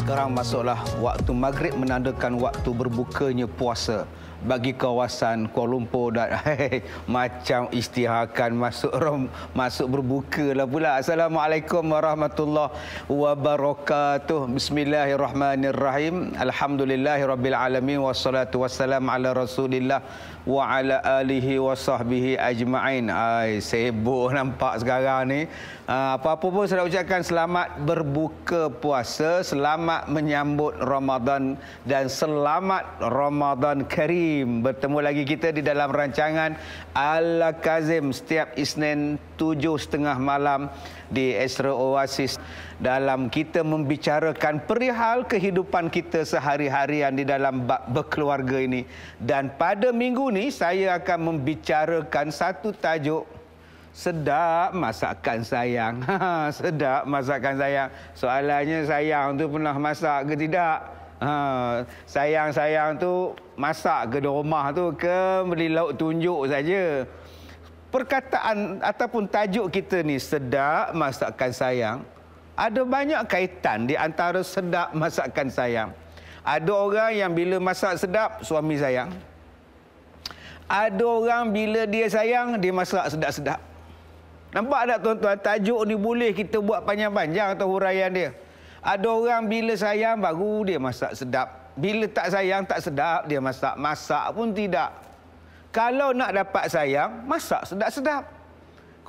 Sekarang masuklah waktu maghrib menandakan waktu berbukanya puasa bagi kawasan Kuala Lumpur dan macam isytiharkan masuk berbuka lah pula. Assalamualaikum warahmatullahi wabarakatuh. Bismillahirrahmanirrahim. Alhamdulillahirabbil alamin wassalatu wassalamu ala Rasulillah wa ala alihi wa sahbihi ajma'in. Sibuk nampak sekarang ni. Apa-apa pun saya nak ucapkan selamat berbuka puasa, selamat menyambut Ramadan dan selamat Ramadan Karim. Bertemu lagi kita di dalam rancangan Al-Kazim setiap Isnin 7.30 malam di Astro Oasis, dalam kita membicarakan perihal kehidupan kita sehari-harian di dalam bab berkeluarga ini. Dan pada minggu ni saya akan membicarakan satu tajuk, sedap masakan sayang. Sedap masakan sayang. Soalannya, sayang tu pernah masak ke tidak? Sayang-sayang tu masak ke di rumah tu ke beli lauk tunjuk saja? Perkataan ataupun tajuk kita ni, sedap masakan sayang, ada banyak kaitan di antara sedap masakan sayang. Ada orang yang bila masak sedap, suami sayang. Ada orang bila dia sayang, dia masak sedap-sedap. Nampak tak tuan-tuan? Tajuk ni boleh kita buat panjang-panjang atau huraian dia. Ada orang bila sayang baru dia masak sedap. Bila tak sayang, tak sedap dia masak. Masak pun tidak. Kalau nak dapat sayang, masak sedap-sedap.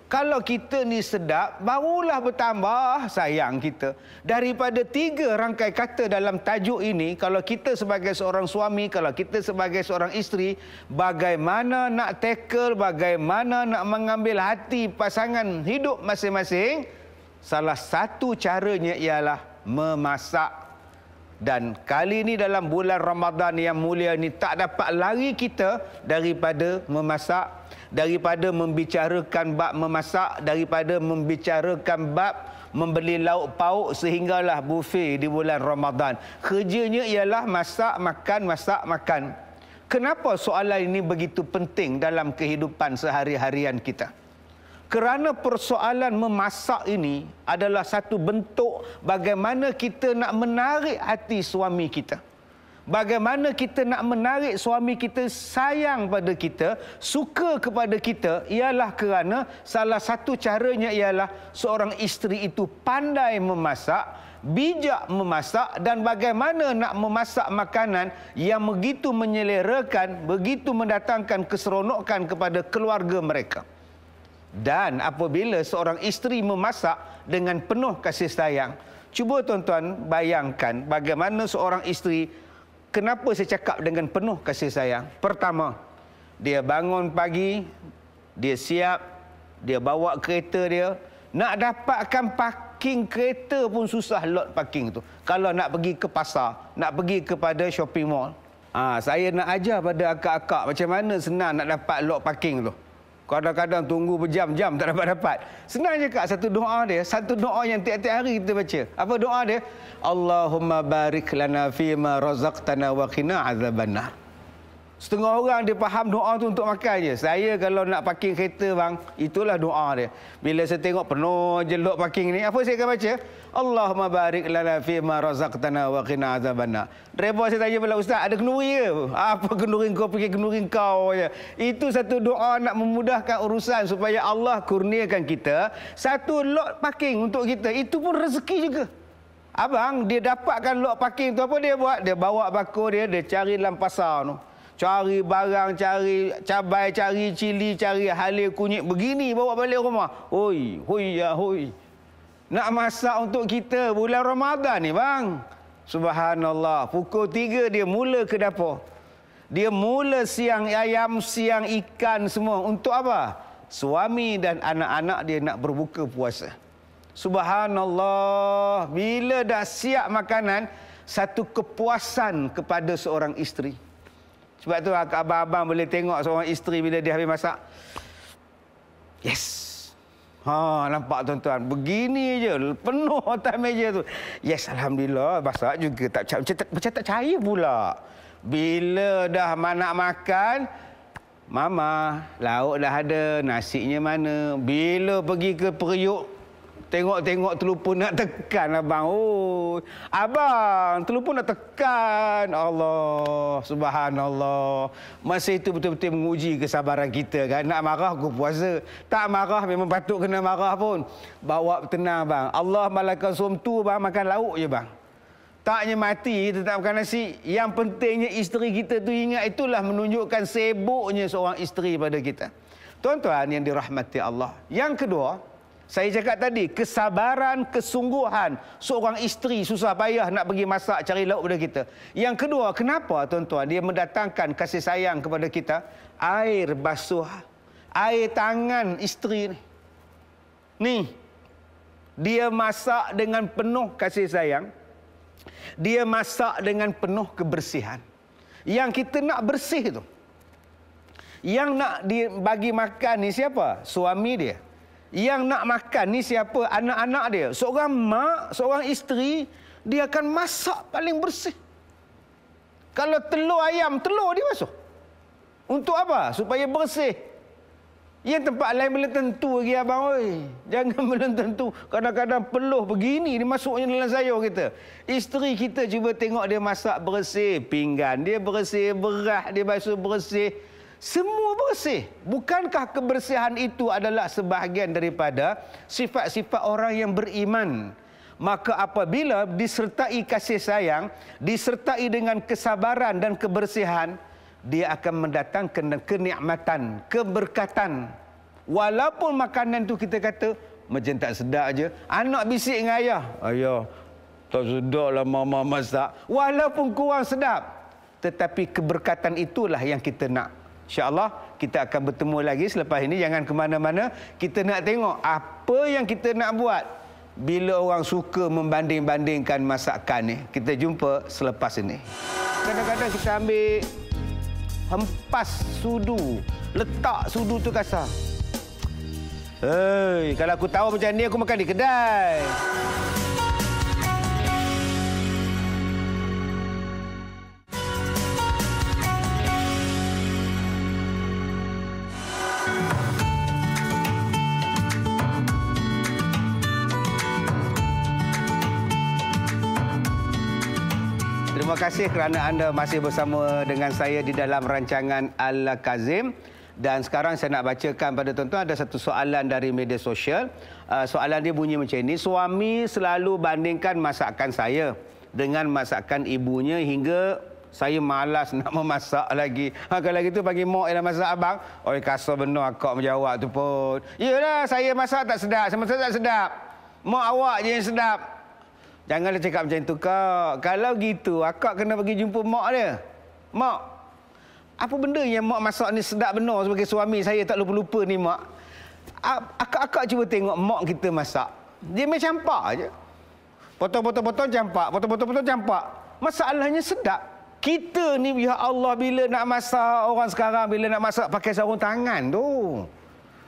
Kalau kita ni sedap, barulah bertambah sayang kita. Daripada 3 rangkai kata dalam tajuk ini, kalau kita sebagai seorang suami, kalau kita sebagai seorang isteri, bagaimana nak tackle, bagaimana nak mengambil hati pasangan hidup masing-masing, salah satu caranya ialah memasak. Dan kali ini dalam bulan Ramadan yang mulia ini, tak dapat lari kita daripada memasak, daripada membicarakan bab memasak, daripada membicarakan bab membeli lauk pauk sehinggalah buffet di bulan Ramadan. Kerjanya ialah masak, makan, masak, makan. Kenapa soalan ini begitu penting dalam kehidupan sehari-harian kita? Kerana persoalan memasak ini adalah satu bentuk bagaimana kita nak menarik hati suami kita. Bagaimana kita nak menarik suami kita sayang pada kita, suka kepada kita, ialah kerana salah satu caranya ialah seorang isteri itu pandai memasak, bijak memasak, dan bagaimana nak memasak makanan yang begitu menyelerakan, begitu mendatangkan keseronokan kepada keluarga mereka. Dan apabila seorang isteri memasak dengan penuh kasih sayang, cuba tuan-tuan bayangkan bagaimana seorang isteri. Kenapa saya cakap dengan penuh kasih sayang? Pertama, dia bangun pagi, dia siap, dia bawa kereta dia. Nak dapatkan parking kereta pun susah, lot parking tu. Kalau nak pergi ke pasar, nak pergi kepada shopping mall. Saya nak ajar pada akak-akak macam mana senang nak dapat lot parking tu. Kadang-kadang tunggu berjam-jam tak dapat. Senang je Kak, satu doa dia. Satu doa yang tiap-tiap hari kita baca. Apa doa dia? Allahumma barik lana fima razaqtana wa qina azabannar. Setengah orang dia faham doa tu untuk makan je. Saya kalau nak parking kereta bang, itulah doa dia. Bila saya tengok penuh je lot parking ni, apa saya akan baca? Allahumma barik lana fima razaqtana wa qina azabannar. Driver saya tanya pula, ustaz ada kenduri ke? Apa kenduri kau fikir kenduri kau je. Itu satu doa nak memudahkan urusan supaya Allah kurniakan kita satu lot parking untuk kita. Itu pun rezeki juga. Abang dia dapatkan lot parking tu, apa dia buat? Dia bawa bako dia cari dalam pasar tu. Cari barang, cari cabai, cari cili, cari halia kunyit begini bawa balik rumah. Hoi, hoi ya hoi. Nak masak untuk kita bulan Ramadan ni bang. Subhanallah. Pukul 3 dia mula ke dapur. Dia mula siang ayam, siang ikan semua. Untuk apa? Suami dan anak-anak dia nak berbuka puasa. Subhanallah. Bila dah siap makanan, satu kepuasan kepada seorang isteri. Sebab tu abang-abang boleh tengok seorang isteri bila dia habis masak. Yes. Nampak tuan-tuan. Begini je. Penuh atas meja tu. Yes, alhamdulillah. Masak juga. Macam tak percaya pula. Bila dah nak makan, mama, lauk dah ada. Nasinya mana? Bila pergi ke periuk, Tengok-tengok terlupa nak tekan abang. Oh, abang terlupa nak tekan. Allah, subhanallah. Masa itu betul-betul menguji kesabaran kita kan. Nak marah aku puasa. Tak marah memang patut kena marah pun. Bawa tenang bang. Allah malaikat somtu bang, makan lauk je bang. Taknya mati tetap makan nasi. Yang pentingnya isteri kita tu ingat, itulah menunjukkan sibuknya seorang isteri pada kita. Tuan-tuan yang dirahmati Allah. Yang kedua, saya cakap tadi, kesabaran, kesungguhan seorang isteri susah payah nak pergi masak, cari lauk pada kita. Yang kedua, kenapa tuan-tuan dia mendatangkan kasih sayang kepada kita? Air basuh, air tangan isteri ni. Ni, dia masak dengan penuh kasih sayang. Dia masak dengan penuh kebersihan. Yang kita nak bersih tu. Yang nak dia bagi makan ni siapa? Suami dia. Yang nak makan ni siapa? Anak-anak dia. Seorang mak, seorang isteri, dia akan masak paling bersih. Kalau telur ayam, telur dia basuh. Untuk apa? Supaya bersih. Yang tempat lain belum tentu lagi abang. Oi. Jangan belum tentu. Kadang-kadang peluh begini dia masuknya dalam sayur kita. Isteri kita cuba tengok dia masak bersih. Pinggan dia bersih, beras dia basuh bersih. Semua bersih. Bukankah kebersihan itu adalah sebahagian daripada sifat-sifat orang yang beriman? Maka apabila disertai kasih sayang, disertai dengan kesabaran dan kebersihan, dia akan mendatangkan kenikmatan, keberkatan. Walaupun makanan tu kita kata macam tak sedap je. Anak bisik dengan ayah, ayah tak sedap lah mama masak. Walaupun kurang sedap, tetapi keberkatan itulah yang kita nak. InsyaAllah kita akan bertemu lagi selepas ini. Jangan ke mana-mana. Kita nak tengok apa yang kita nak buat bila orang suka membanding-bandingkan masakan ni. Kita jumpa selepas ini. Kadang-kadang kita ambil hempas sudu, letak sudu tu kasar. Hei, kalau aku tahu macam ni aku makan di kedai. Terima kasih kerana anda masih bersama dengan saya di dalam rancangan Al-Kazim. Dan sekarang saya nak bacakan pada tuan-tuan ada satu soalan dari media sosial. Soalan dia bunyi macam ini. Suami selalu bandingkan masakan saya dengan masakan ibunya hingga saya malas nak memasak lagi. Kalau gitu bagi mak yang masak abang. Oi, kasar benar akak menjawab tu pun. Yelah, saya masak tak sedap. Saya masak tak sedap. Mak awak je yang sedap. Janganlah cakap macam tu, Kak. Kalau gitu, akak kena pergi jumpa mak dia. Mak, apa benda yang mak masak ni sedap benar sebagai suami saya tak lupa-lupa ni, mak. Akak cuba tengok mak kita masak. Dia main campak je. Potong-potong-potong campak. Potong-potong-potong campak. Masalahnya sedap. Kita ni, ya Allah, bila nak masak orang sekarang, bila nak masak pakai sarung tangan tu.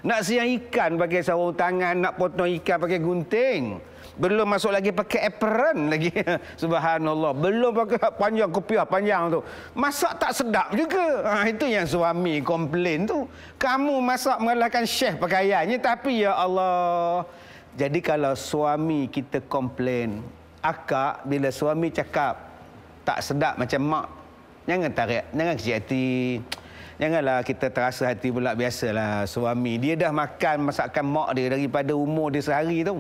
Nak siang ikan pakai sarung tangan, nak potong ikan pakai gunting. Belum masuk lagi pakai apron lagi. Subhanallah. Belum pakai panjang, kopiah panjang tu. Masak tak sedap juga. Itu yang suami komplain tu. Kamu masak mengalahkan chef pakaiannya. Tapi ya Allah. Jadi kalau suami kita komplain, akak bila suami cakap tak sedap macam mak, jangan tarik, jangan kecil hati. Janganlah kita terasa hati pula. Biasalah suami. Dia dah makan masakan mak dia daripada umur dia sehari tu.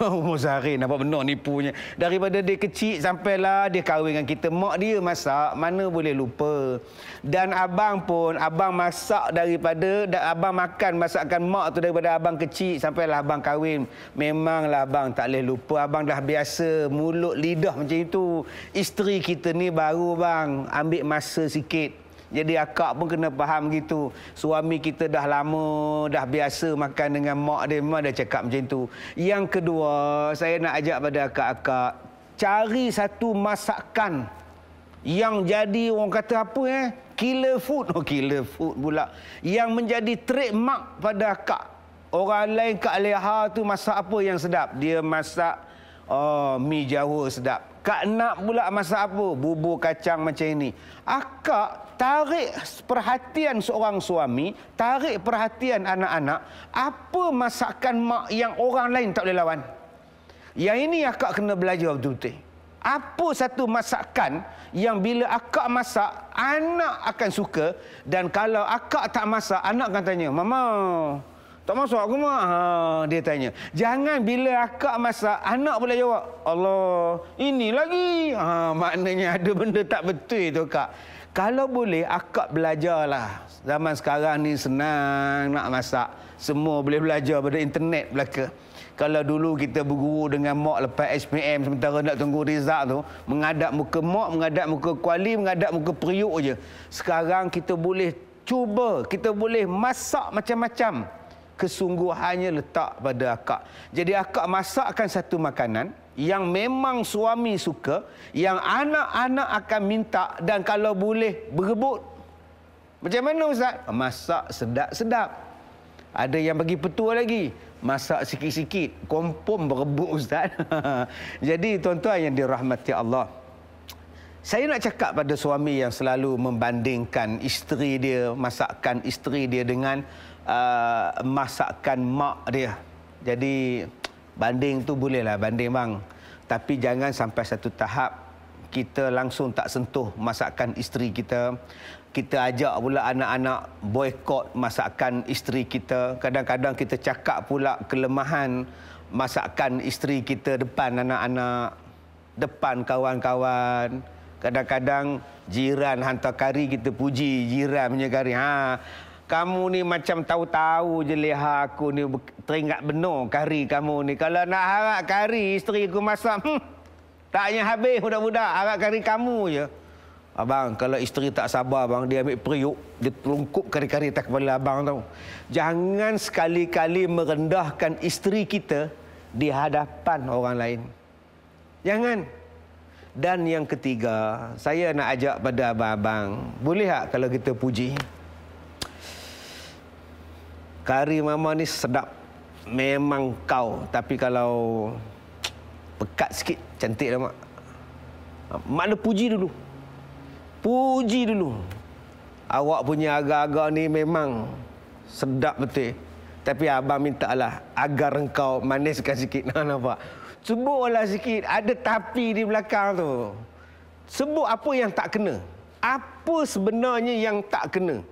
Umur sehari, nampak benar nipunya. Daripada dia kecil sampailah dia kahwin dengan kita. Mak dia masak, mana boleh lupa. Dan abang pun, abang masak daripada, abang makan masakan mak tu daripada abang kecil sampailah abang kahwin. Memanglah abang tak boleh lupa. Abang dah biasa mulut lidah macam itu. Isteri kita ni baru bang, ambil masa sikit. Jadi akak pun kena faham gitu. Suami kita dah lama, dah biasa makan dengan mak dia. Memang dah cakap macam tu. Yang kedua, saya nak ajak pada akak-akak, cari satu masakan yang jadi orang kata apa killer food. Oh, killer food pula. Yang menjadi trademark pada akak. Orang lain Kak Leha tu masak apa yang sedap? Dia masak mi Jawa sedap. Kak Nak pula masak apa? Bubur kacang macam ini. Akak tarik perhatian seorang suami, tarik perhatian anak-anak. Apa masakan mak yang orang lain tak boleh lawan? Yang ini akak kena belajar betul-betul. Apa satu masakan yang bila akak masak, anak akan suka, dan kalau akak tak masak, anak akan tanya, "Mama, tak masak ke mak?" Dia tanya. Jangan bila akak masak, anak boleh jawab, "Allah, ini lagi." Maknanya ada benda tak betul tu, Kak. Kalau boleh, akak belajarlah. Zaman sekarang ni senang nak masak. Semua boleh belajar pada internet belaka. Kalau dulu kita berguru dengan mak lepas SPM sementara nak tunggu result tu, menghadap muka mak, menghadap muka kuali, menghadap muka periuk je. Sekarang kita boleh cuba, kita boleh masak macam-macam. Kesungguhannya letak pada akak. Jadi akak masakkan satu makanan yang memang suami suka, yang anak-anak akan minta, dan kalau boleh berebut. Macam mana Ustaz? Masak sedap-sedap. Ada yang bagi petua lagi. Masak sikit-sikit. Kompom berebut Ustaz. Jadi tuan-tuan yang dirahmati Allah, saya nak cakap pada suami yang selalu membandingkan isteri dia, masakan isteri dia dengan masakan mak dia. Jadi banding tu bolehlah banding bang. Tapi jangan sampai satu tahap kita langsung tak sentuh masakan isteri kita. Kita ajak pula anak-anak boikot masakan isteri kita. Kadang-kadang kita cakap pula kelemahan masakan isteri kita depan anak-anak, depan kawan-kawan. Kadang-kadang jiran hantar kari, kita puji jiran punya kari. Kamu ni macam tahu-tahu je leha aku ni teringat benar kari kamu ni. Kalau nak harap kari isteri aku masak, taknya habis budak-budak, harap kari kamu je. Abang, kalau isteri tak sabar abang, dia ambil periuk, dia telungkup kari-kari atas kepala abang tau. Jangan sekali-kali merendahkan isteri kita di hadapan orang lain. Jangan. Dan yang ketiga, saya nak ajak pada abang-abang, boleh tak kalau kita puji? Kari mama ni sedap. Memang kau. Tapi kalau pekat sikit, cantik lah mak. Mak nak puji dulu. Puji dulu. Awak punya agar-agar ni memang sedap betul. Tapi abang mintalah agar engkau maniskan sikit. Nampak? Sebutlah sikit. Ada tapi di belakang tu. Sebut apa yang tak kena. Apa sebenarnya yang tak kena.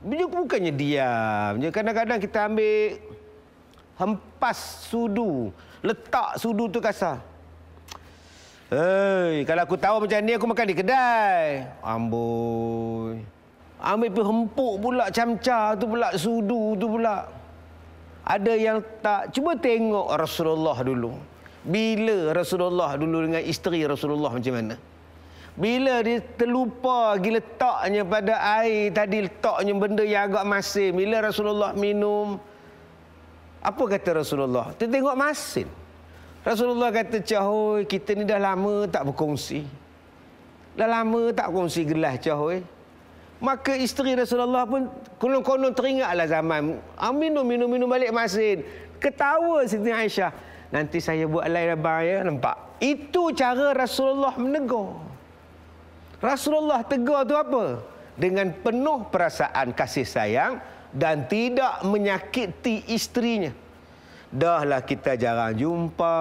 Bukannya diam. Kadang-kadang kita ambil hempas sudu. Letak sudu tu kasar. Kalau aku tahu macam ni, aku makan di kedai. Amboi. Ambil pergi hempuk pula camca tu pula, sudu tu pula. Ada yang tak. Cuba tengok Rasulullah dulu. Bila Rasulullah dulu dengan isteri Rasulullah macam mana? Bila dia terlupa lagi letaknya pada air tadi, letaknya benda yang agak masin. Bila Rasulullah minum, apa kata Rasulullah? Dia tengok masin. Rasulullah kata, "Cahoy, kita ni dah lama tak berkongsi. Dah lama tak berkongsi gelas, cahoy." Maka isteri Rasulullah pun konon-konon teringatlah zaman. Minum balik masin. Ketawa Siti Aisyah. "Nanti saya buat lain abang ya." Nampak? Itu cara Rasulullah menegur. Rasulullah tegur tu apa? Dengan penuh perasaan kasih sayang dan tidak menyakiti isterinya. Dahlah kita jarang jumpa,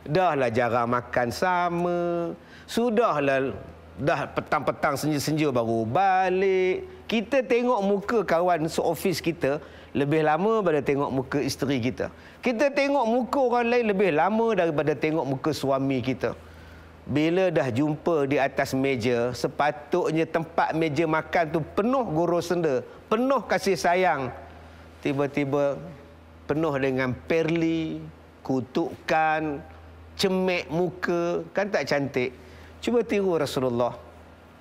dahlah jarang makan sama, sudahlah dah petang-petang senja-senja baru balik. Kita tengok muka kawan seofis kita lebih lama daripada tengok muka isteri kita. Kita tengok muka orang lain lebih lama daripada tengok muka suami kita. Bila dah jumpa di atas meja, sepatutnya tempat meja makan tu penuh gurau senda, penuh kasih sayang. Tiba-tiba penuh dengan perli, kutukan, cemek muka, kan tak cantik? Cuba tiru Rasulullah.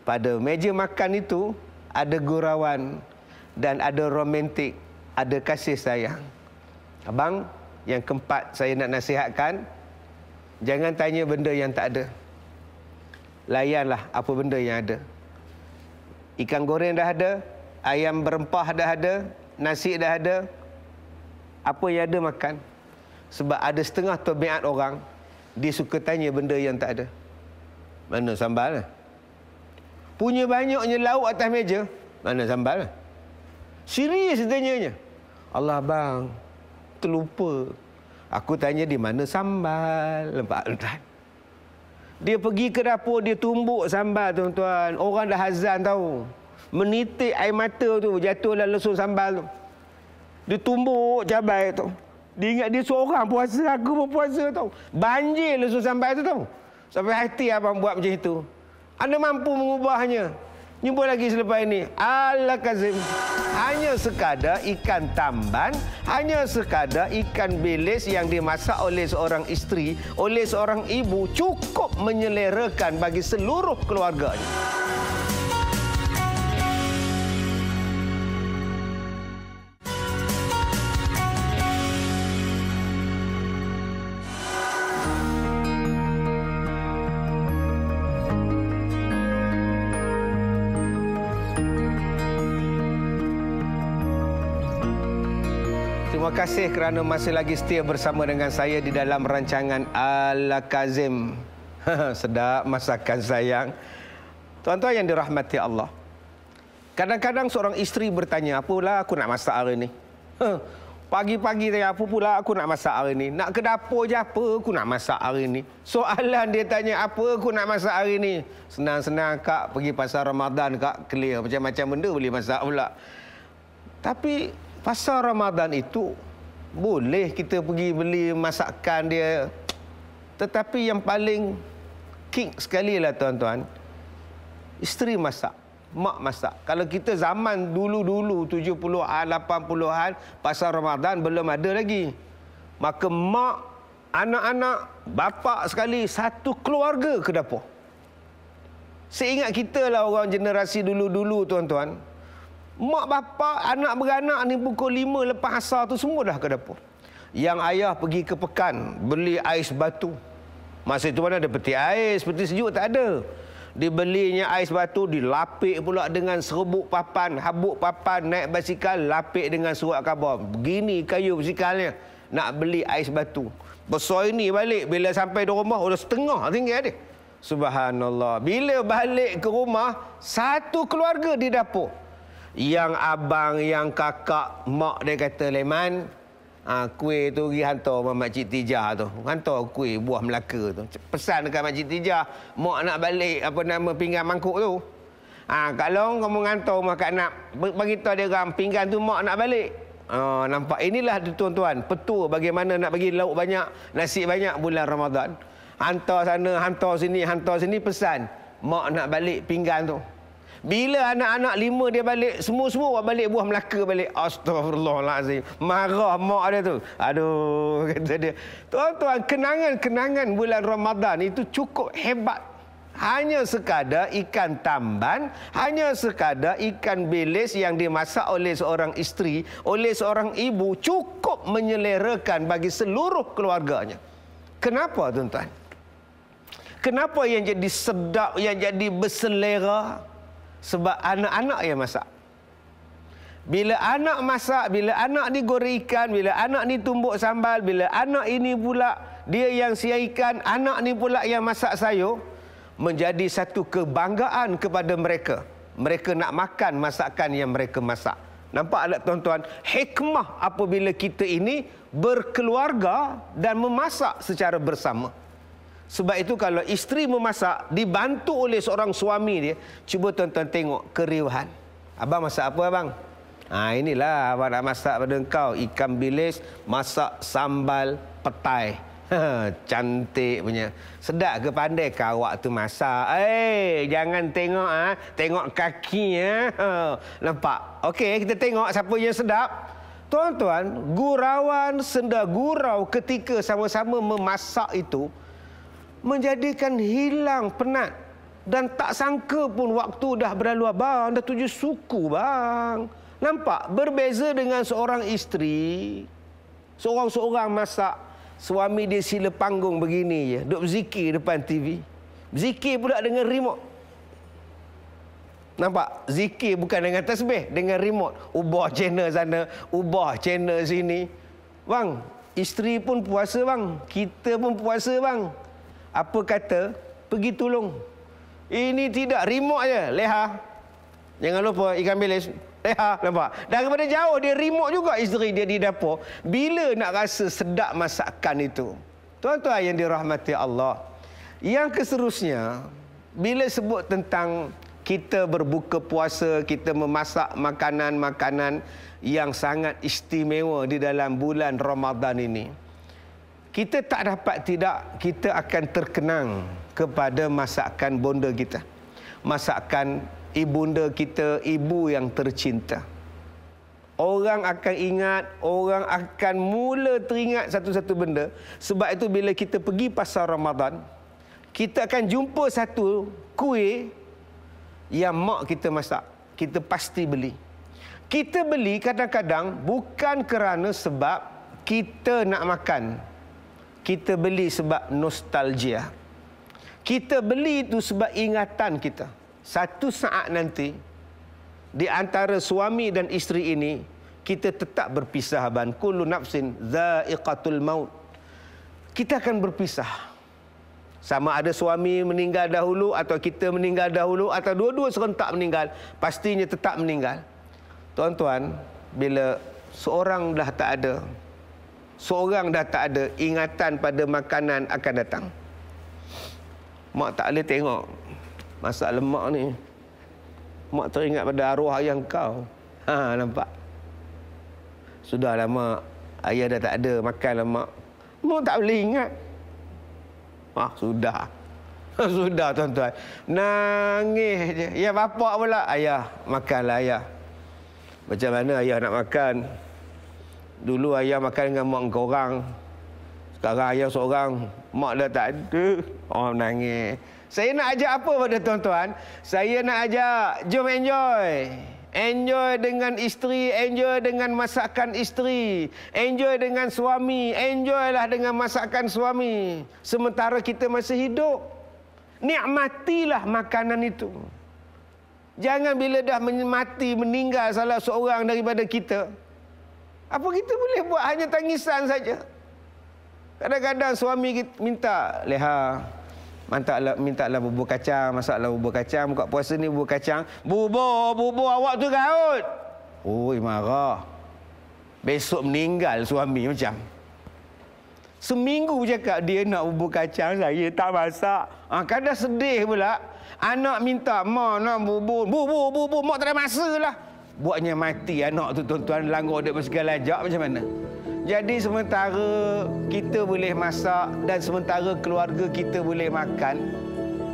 Pada meja makan itu ada gurauan dan ada romantik, ada kasih sayang. Abang, yang keempat saya nak nasihatkan, jangan tanya benda yang tak ada. Layanlah apa benda yang ada. Ikan goreng dah ada, ayam berempah dah ada, nasi dah ada. Apa yang ada makan. Sebab ada setengah tabiat orang, dia suka tanya benda yang tak ada. Mana sambal? Punya banyaknya lauk atas meja, mana sambal? Serius tanyanya. Allah bang, terlupa. Aku tanya di mana sambal, nampak tuan. Dia pergi ke dapur, dia tumbuk sambal tuan-tuan. Orang dah azan tahu. Menitik air mata tu, jatuhlah lesung sambal tu. Dia tumbuk cabai tu. Dia ingat dia seorang puasa, aku pun puasa tau. Banjir lesung sambal tu tau. Sampai hati abang buat macam itu. Anda mampu mengubahnya. Jumpa lagi selepas ini. Al-Kazim. Hanya sekadar ikan tamban, hanya sekadar ikan bilis yang dimasak oleh seorang isteri, oleh seorang ibu, cukup menyelerakan bagi seluruh keluarganya. Terima kasih kerana masih lagi setia bersama dengan saya di dalam rancangan Al-Kazim. Sedap masakan sayang. Tuan-tuan yang dirahmati Allah. Kadang-kadang seorang isteri bertanya, apalah aku nak masak hari ini? Pagi-pagi tanya, apa pula aku nak masak hari ini? Nak ke dapur je apa aku nak masak hari ini? Soalan dia tanya, apa aku nak masak hari ini? Senang-senang kak, pergi pasar Ramadan kak, clear. Macam-macam benda boleh masak pula. Tapi pasar Ramadan itu boleh kita pergi beli masakan dia. Tetapi yang paling kick sekali lah tuan-tuan, isteri masak, mak masak. Kalau kita zaman dulu-dulu 70-an, 80-an, pasar Ramadan belum ada lagi. Maka mak, anak-anak, bapa sekali, satu keluarga ke dapur. Seingat kita lah orang generasi dulu-dulu tuan-tuan. Mak bapa, anak beranak ni pukul 5 lepas asar tu semua dah ke dapur. Yang ayah pergi ke pekan, beli ais batu. Masa itu mana ada peti ais, peti sejuk tak ada. Dibelinya ais batu, dilapik pula dengan serbuk papan, habuk papan, naik basikal, lapik dengan surat khabar. Begini kayu basikalnya, nak beli ais batu. Besar ini balik, bila sampai di rumah, udah setengah tinggal dia. Subhanallah. Bila balik ke rumah, satu keluarga di dapur. Yang abang, yang kakak, mak dia kata, Leman, kuih tu pergi hantar sama Makcik Tijah tu. Hantar kuih buah Melaka tu. Pesan dekat Makcik Tijah, mak nak balik apa nama pinggan mangkuk tu. Kak Long, kamu hantar rumah Kak Nak. Beritahu dia orang, pinggan tu mak nak balik. Nampak, inilah tuan-tuan, petua bagaimana nak bagi lauk banyak, nasi banyak bulan Ramadan. Hantar sana, hantar sini, pesan. Mak nak balik pinggan tu. Bila anak-anak 5 dia balik, semua balik buah Melaka balik. Astaghfirullahalazim. Marah mak dia tu. Aduh, kata dia. Tuan-tuan, kenangan-kenangan bulan Ramadan itu cukup hebat. Hanya sekadar ikan tamban, hanya sekadar ikan bilis yang dimasak oleh seorang isteri, oleh seorang ibu, cukup menyelerakan bagi seluruh keluarganya. Kenapa, tuan-tuan? Kenapa yang jadi sedap, yang jadi berselera? Sebab anak-anak yang masak. Bila anak masak, bila anak ni goreng ikan, bila anak ni tumbuk sambal, bila anak ini pula dia yang siap ikan, anak ni pula yang masak sayur, menjadi satu kebanggaan kepada mereka. Mereka nak makan masakan yang mereka masak. Nampak tak tuan-tuan? Hikmah apabila kita ini berkeluarga dan memasak secara bersama. Sebab itu kalau isteri memasak, dibantu oleh seorang suami dia, cuba tuan-tuan tengok keriuhan. Abang masak apa abang? Inilah abang nak masak pada engkau. Ikan bilis, masak sambal petai. Cantik punya. Sedap ke pandai ke awak tu masak? Jangan tengok tengok kaki Nampak? Okey, kita tengok siapa yang sedap. Tuan-tuan, gurauan senda gurau ketika sama-sama memasak itu menjadikan hilang penat. Dan tak sangka pun waktu dah berlalu abang, dah 7 suku bang. Nampak? Berbeza dengan seorang isteri, seorang-seorang masak, suami dia sila panggung begini je, duk berzikir depan TV. Zikir pula dengan remote. Nampak? Zikir bukan dengan tasbih, dengan remote. Ubah channel sana, ubah channel sini. Bang, isteri pun puasa bang, kita pun puasa bang. Apa kata? Pergi tolong. Ini tidak, remote je. Leha. Jangan lupa ikan bilis. Ya, nampak? Daripada jauh dia remote juga isteri dia di dapur. Bila nak rasa sedap masakan itu. Tuan-tuan yang dirahmati Allah. Yang keseterusnya, bila sebut tentang kita berbuka puasa, kita memasak makanan-makanan yang sangat istimewa di dalam bulan Ramadan ini. Kita tak dapat tidak, kita akan terkenang kepada masakan bonda kita. Masakan ibunda kita, ibu yang tercinta. Orang akan ingat, orang akan mula teringat satu-satu benda. Sebab itu bila kita pergi pasar Ramadan, kita akan jumpa satu kuih yang mak kita masak. Kita pasti beli. Kita beli kadang-kadang bukan kerana sebab kita nak makan. Kita beli sebab nostalgia. Kita beli itu sebab ingatan kita. Satu saat nanti, di antara suami dan isteri ini, kita tetap berpisah. Kullu nafsin dha'iqatul maut. Kita akan berpisah. Sama ada suami meninggal dahulu, atau kita meninggal dahulu, atau dua-dua serentak meninggal, pastinya tetap meninggal. Tuan-tuan, bila seorang dah tak ada, ingatan pada makanan akan datang. Mak tak boleh tengok masak lemak ni. Mak teringat pada arwah ayah kau. Nampak? Sudahlah mak, ayah dah tak ada, makanlah mak. Mak tak boleh ingat. Sudah. Sudah tuan-tuan. Nangis je. Ya bapak pula, ayah, makanlah ayah. Macam mana ayah nak makan? Dulu ayah makan dengan mak korang. Sekarang ayah seorang, mak dah tak ada. Nangis. Saya nak ajak apa pada tuan-tuan? Saya nak ajak, jom enjoy. Enjoy dengan isteri, enjoy dengan masakan isteri. Enjoy dengan suami, enjoylah dengan masakan suami. Sementara kita masih hidup. Nikmatilah makanan itu. Jangan bila dah mati, meninggal salah seorang daripada kita, apa kita boleh buat? Hanya tangisan saja. Kadang-kadang suami kita minta, Leha, mintalah bubur kacang, masaklah bubur kacang, buka puasa ni bubur kacang. Bubur awak tu gaut. Oi, marah. Besok meninggal suami macam. Seminggu cakap dia nak bubur kacang, saya tak masak. Kadang sedih pula. Anak minta, mak nak bubur, mak tak ada masa lah. Buatnya mati anak tu tuan-tuan, langgar dia bersegala jak macam mana? Jadi sementara kita boleh masak dan sementara keluarga kita boleh makan,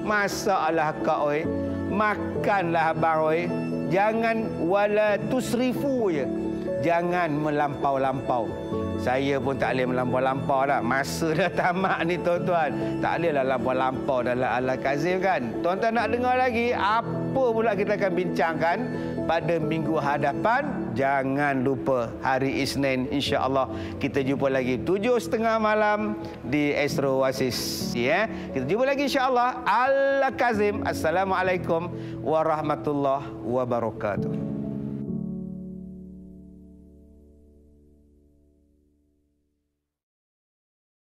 masaklah kak oi, makanlah abang oi. Jangan wala tusrifu je. Jangan melampau-lampau. Saya pun tak boleh melampau-lampau dah. Masa dah tamat ni tuan-tuan. Tak bolehlah lampau-lampau dalam Al-Kazim kan. Tuan-tuan nak dengar lagi apa pula kita akan bincangkan pada minggu hadapan? Jangan lupa hari Isnin insya-Allah kita jumpa lagi 7:30 malam di Astro Oasis ya. Kita jumpa lagi insya-Allah. Al-Kazim. Assalamualaikum warahmatullahi wabarakatuh.